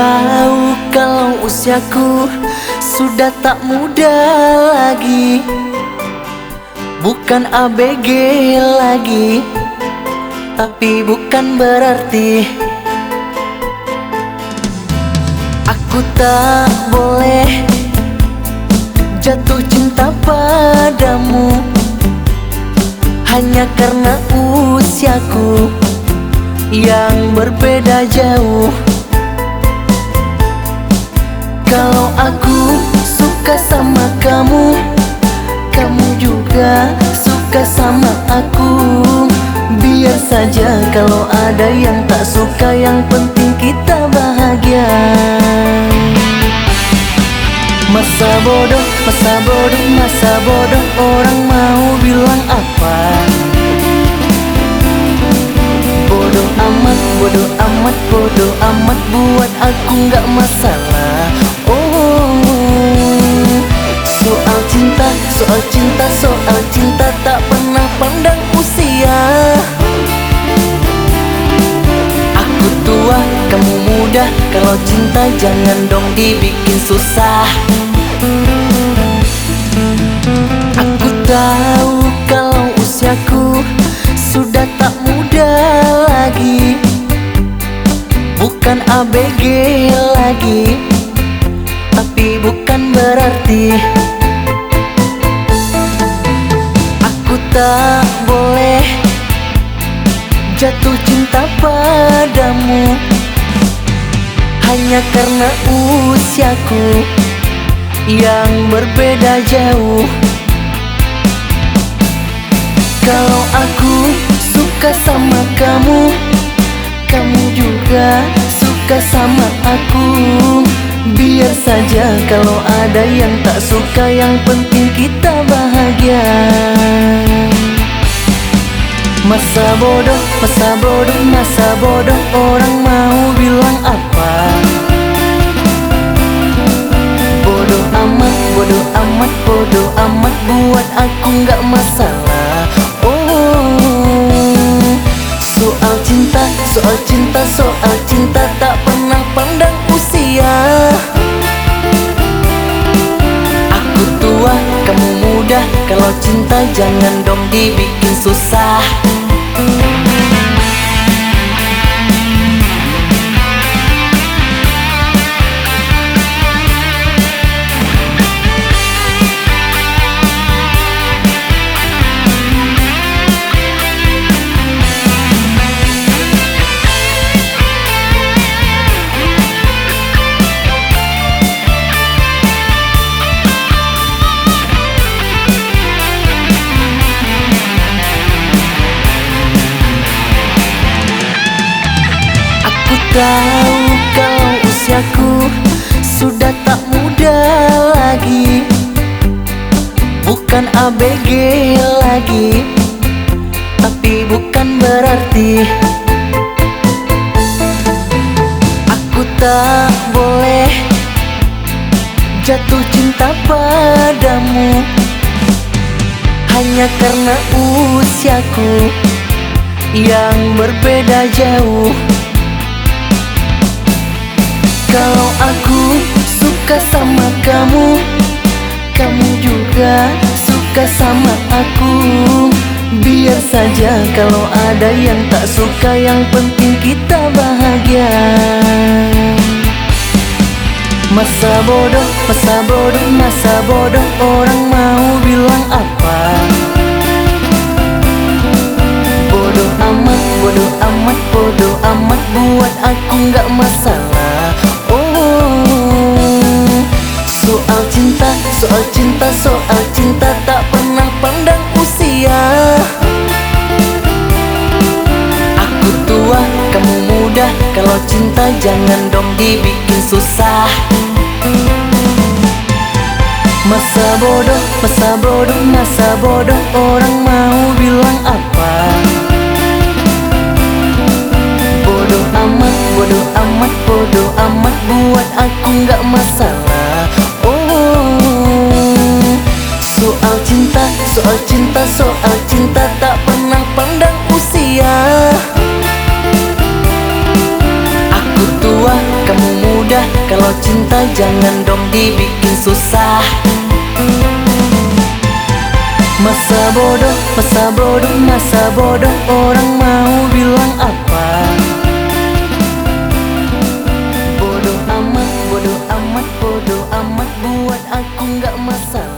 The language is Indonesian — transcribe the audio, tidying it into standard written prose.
tahu kalau usiaku sudah tak muda lagi, bukan ABG lagi, tapi bukan berarti aku tak boleh jatuh cinta padamu hanya karena usiaku yang berbeda jauh. Kalau aku suka sama kamu, kamu juga suka sama aku. Biar saja kalau ada yang tak suka, yang penting kita bahagia. Masa bodoh, masa bodoh, masa bodoh, orang mau bilang apa? Bodoh amat, bodoh amat, bodoh amat, buat aku nggak masalah. Soal cinta, soal cinta, soal cinta, tak pernah pandang usia. Aku tua, kamu muda, kalau cinta jangan dong dibikin susah. Aku tahu kalau usiaku sudah tak muda lagi, bukan ABG lagi, tapi bukan berarti aku tak boleh jatuh cinta padamu hanya karena usiaku yang berbeda jauh. Kalau aku suka sama kamu, kamu juga suka sama aku. Biar saja kalau ada yang tak suka, yang penting kita bahagia. Masa bodoh, masa bodoh, masa bodoh, orang mau bilang apa? Bodoh amat, bodoh amat, bodoh amat, buat aku nggak masalah. Soal cinta, soal cinta, soal cinta, tak pernah pandang usia. Aku tua, kamu muda, kalau cinta jangan dong dibikin susah. Tahu kalau usiaku sudah tak muda lagi, bukan ABG lagi, tapi bukan berarti aku tak boleh jatuh cinta padamu hanya karena usiaku yang berbeda jauh. Kalau aku suka sama kamu, kamu juga suka sama aku. Biar saja kalau ada yang tak suka, yang penting kita bahagia. Masa bodoh, masa bodoh, masa bodoh, orang mau bilang apa? Bodoh amat, bodoh amat, bodoh amat, buat aku nggak masalah. Soal cinta, soal cinta, soal cinta, tak pernah pandang usia. Aku tua, kamu muda, kalau cinta jangan dong dibikin susah. Masa bodoh, masa bodoh, masa bodoh, orang mau bilang apa? Bodoh amat, bodoh amat, bodoh amat, buat aku nggak masalah. Soal cinta, soal cinta, soal cinta, tak pernah pandang usia. Aku tua, kamu muda, Kalau cinta jangan dong dibikin susah. Masa bodoh, masa bodoh, masa bodoh, orang mau bilang apa? Bodoh amat, bodoh amat, bodoh amat, buat aku nggak masalah.